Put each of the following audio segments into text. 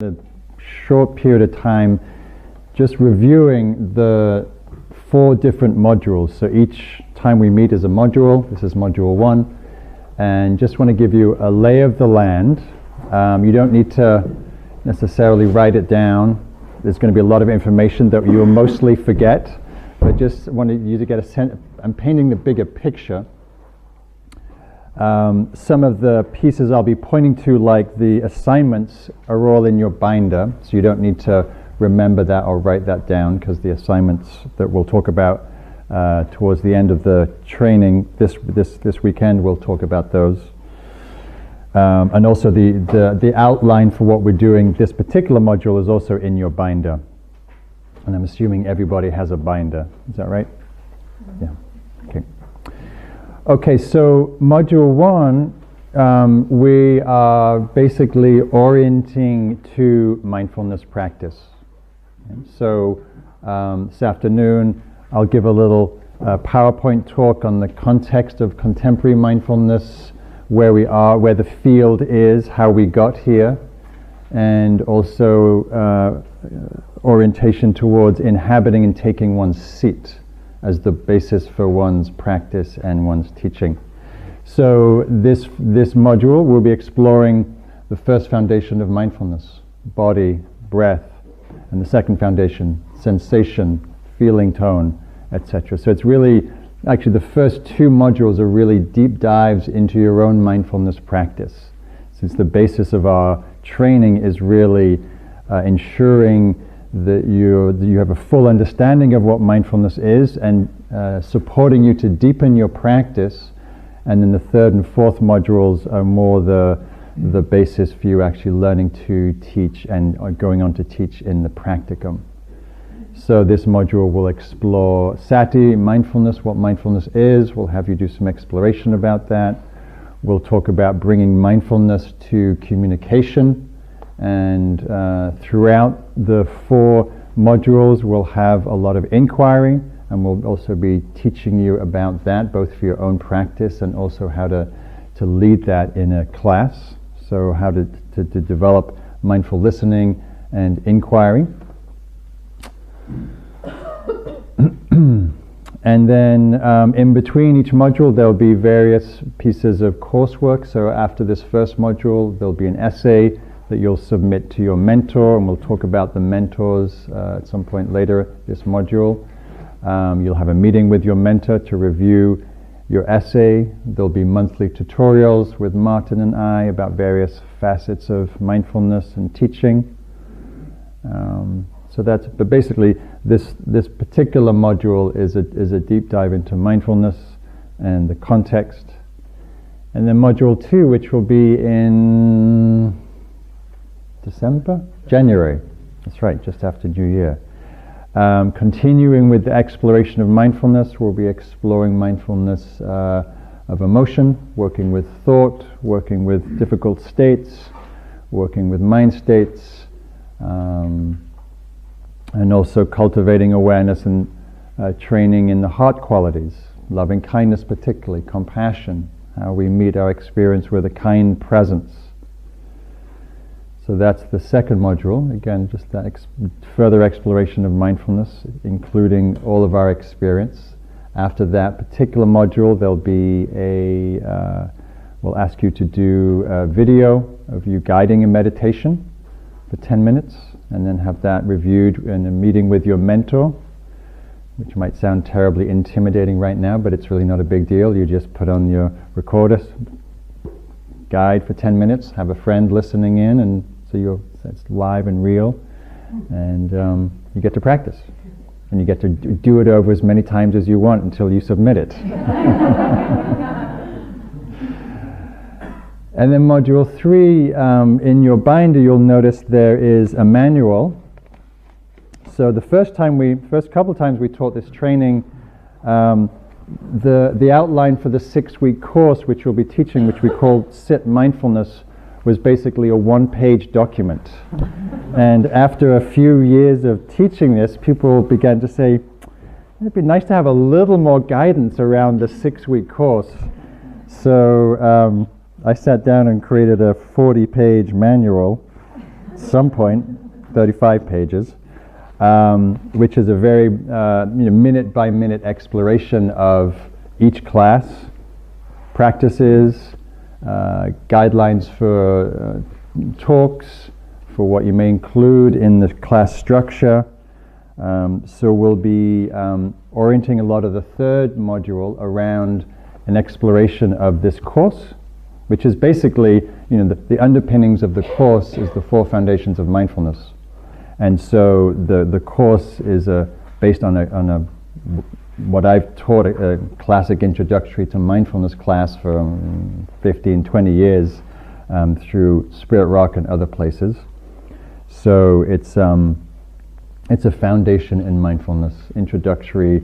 a short period of time just reviewing the 4 different modules. So each time we meet is a module. This is module 1, and just want to give you a lay of the land. You don't need to necessarily write it down. There's going to be a lot of information that you will mostly forget, but just wanted you to get a sense. I'm painting the bigger picture. Some of the pieces I'll be pointing to, like the assignments, are all in your binder, so you don't need to remember that or write that down, because the assignments that we'll talk about towards the end of the training this weekend, we'll talk about those. And also the outline for what we're doing this particular module is also in your binder. And I'm assuming everybody has a binder. Is that right? Yeah. Okay. Okay, so module 1, we are basically orienting to mindfulness practice. And so this afternoon I'll give a little PowerPoint talk on the context of contemporary mindfulness, where we are, where the field is, how we got here, and also orientation towards inhabiting and taking one's seat as the basis for one's practice and one's teaching. So this module will be exploring the first foundation of mindfulness, body, breath, and the second foundation, sensation, feeling, tone, etc. So it's really, actually the first 2 modules are really deep dives into your own mindfulness practice, since the basis of our training is really ensuring that you have a full understanding of what mindfulness is, and supporting you to deepen your practice. And then the 3rd and 4th modules are more the basis for you actually learning to teach and going on to teach in the practicum. So this module will explore sati, mindfulness, what mindfulness is. We'll have you do some exploration about that. We'll talk about bringing mindfulness to communication. And throughout the 4 modules, we'll have a lot of inquiry, and we'll also be teaching you about that, both for your own practice and also how to lead that in a class. So how to develop mindful listening and inquiry. And then in between each module there'll be various pieces of coursework. So after this first module there'll be an essay that you'll submit to your mentor, and we'll talk about the mentors at some point later this module. You'll have a meeting with your mentor to review your essay. There'll be monthly tutorials with Martin and I about various facets of mindfulness and teaching. But basically this particular module is a deep dive into mindfulness and the context. And then module 2, which will be in January. That's right, just after New Year. Continuing with the exploration of mindfulness, we'll be exploring mindfulness of emotion, working with thought, working with difficult states, working with mind states, and also cultivating awareness and training in the heart qualities, loving kindness particularly, compassion, how we meet our experience with a kind presence. So that's the 2nd module. Again, just that further exploration of mindfulness, including all of our experience. After that particular module, there'll be we'll ask you to do a video of you guiding a meditation for 10 minutes, and then have that reviewed in a meeting with your mentor, which might sound terribly intimidating right now, but it's really not a big deal. You just put on your recorder, guide for 10 minutes, have a friend listening in, and so it's live and real, and you get to practice, and you get to do it over as many times as you want until you submit it. And then module 3, in your binder you'll notice there is a manual. So the first couple times we taught this training, the outline for the 6-week course which we'll be teaching, which we call Sit Mindfulness, was basically a 1-page document. And after a few years of teaching this, people began to say, it'd be nice to have a little more guidance around the 6-week course. So I sat down and created a 40-page manual some point, 35 pages, which is a very minute-by-minute exploration of each class, practices, guidelines for talks, for what you may include in the class structure. So we'll be orienting a lot of the third module around an exploration of this course, which is basically, the underpinnings of the course is the 4 foundations of mindfulness. And so the course is based on what I've taught, a classic introductory to mindfulness class for 15, 20 years through Spirit Rock and other places. So it's a foundation in mindfulness, introductory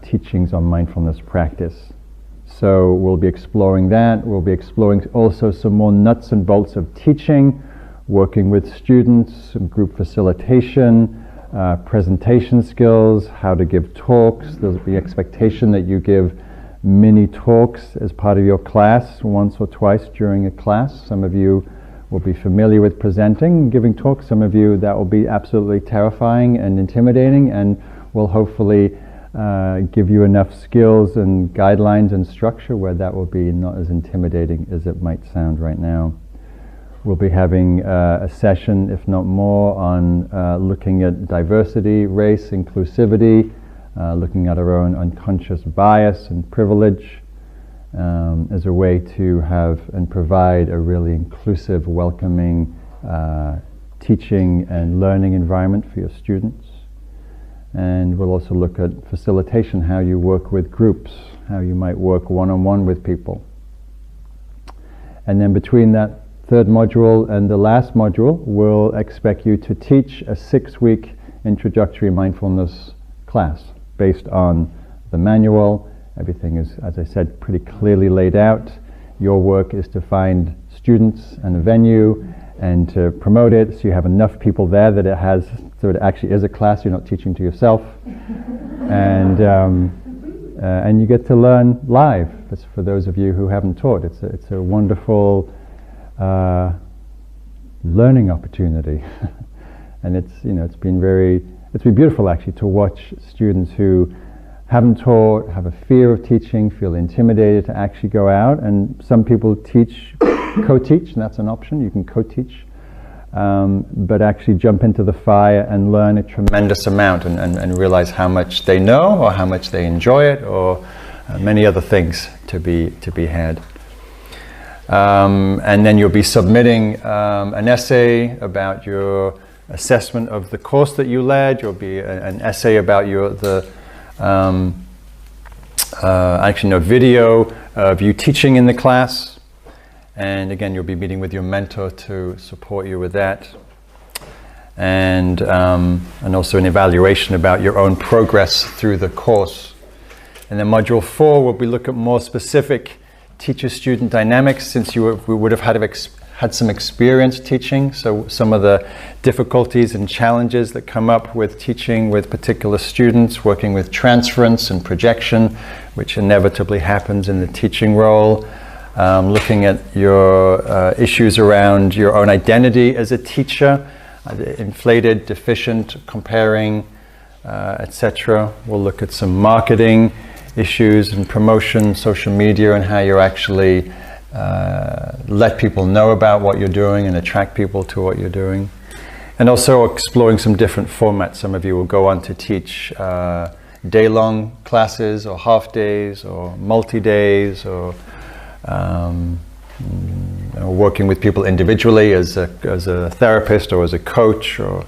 teachings on mindfulness practice. So we'll be exploring that. We'll be exploring also some more nuts and bolts of teaching, working with students, some group facilitation, presentation skills, how to give talks. There's the expectation that you give mini talks as part of your class once or twice during a class. Some of you will be familiar with presenting, giving talks. Some of you, that will be absolutely terrifying and intimidating, and will hopefully give you enough skills and guidelines and structure where that will be not as intimidating as it might sound right now. We'll be having a session, if not more, on looking at diversity, race, inclusivity, looking at our own unconscious bias and privilege as a way to have and provide a really inclusive, welcoming teaching and learning environment for your students. And we'll also look at facilitation, how you work with groups, how you might work one-on-one with people. And then between that third module and the last module, we'll expect you to teach a 6-week introductory mindfulness class based on the manual. Everything is, as I said, pretty clearly laid out. Your work is to find students and a venue and to promote it so you have enough people there that it actually is a class, you're not teaching to yourself. And you get to learn live. That's for those of you who haven't taught. It's a wonderful learning opportunity. And it's been beautiful actually to watch students who haven't taught, have a fear of teaching, feel intimidated to actually go out. And some people teach, co-teach, and that's an option. You can co-teach, but actually jump into the fire and learn a tremendous amount and realize how much they know or how much they enjoy it, or many other things to be had. And then you'll be submitting an essay about your assessment of the course that you led. You'll be an essay about video of you teaching in the class. And again, you'll be meeting with your mentor to support you with that. And also an evaluation about your own progress through the course. And then module 4 will be look at more specific teacher-student dynamics, since we would have had some experience teaching. So some of the difficulties and challenges that come up with teaching with particular students, working with transference and projection, which inevitably happens in the teaching role. Looking at your issues around your own identity as a teacher, inflated, deficient, comparing, etc. We'll look at some marketing issues and promotion, social media, and how you actually let people know about what you're doing and attract people to what you're doing. And also exploring some different formats. Some of you will go on to teach day-long classes, or half days, or multi-days, or working with people individually as a therapist or as a coach, or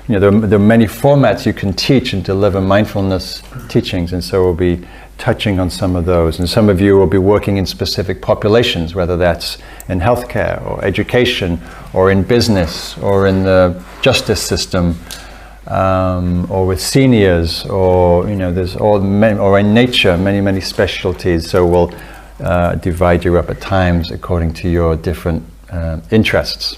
there are many formats you can teach and deliver mindfulness teachings, and so we'll be touching on some of those. And some of you will be working in specific populations, whether that's in healthcare or education or in business or in the justice system, or with seniors, or there's or in nature, many specialties. So we'll divide you up at times according to your different interests.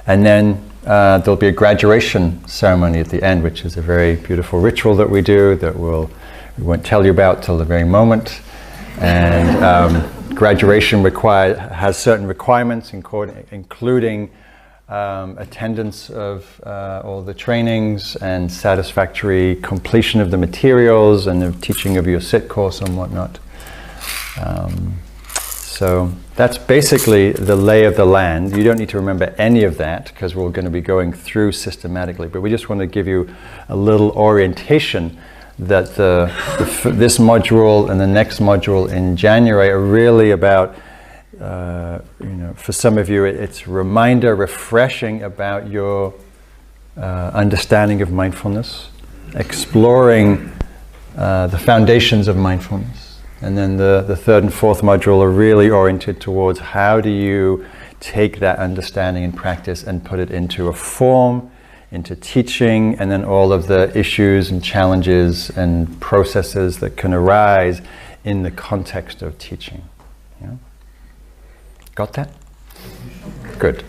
And then there'll be a graduation ceremony at the end, which is a very beautiful ritual that we do that we won't tell you about till the very moment. And graduation has certain requirements, including attendance of all the trainings and satisfactory completion of the materials and the teaching of your SIT course and whatnot. So that's basically the lay of the land. You don't need to remember any of that because we're going to be going through systematically, but we just want to give you a little orientation that this module and the next module in January are really about, for some of you it's reminder, refreshing about your understanding of mindfulness, exploring the foundations of mindfulness. And then the third and fourth module are really oriented towards how do you take that understanding and practice and put it into a form, into teaching, and then all of the issues and challenges and processes that can arise in the context of teaching. Yeah? Got that? Good.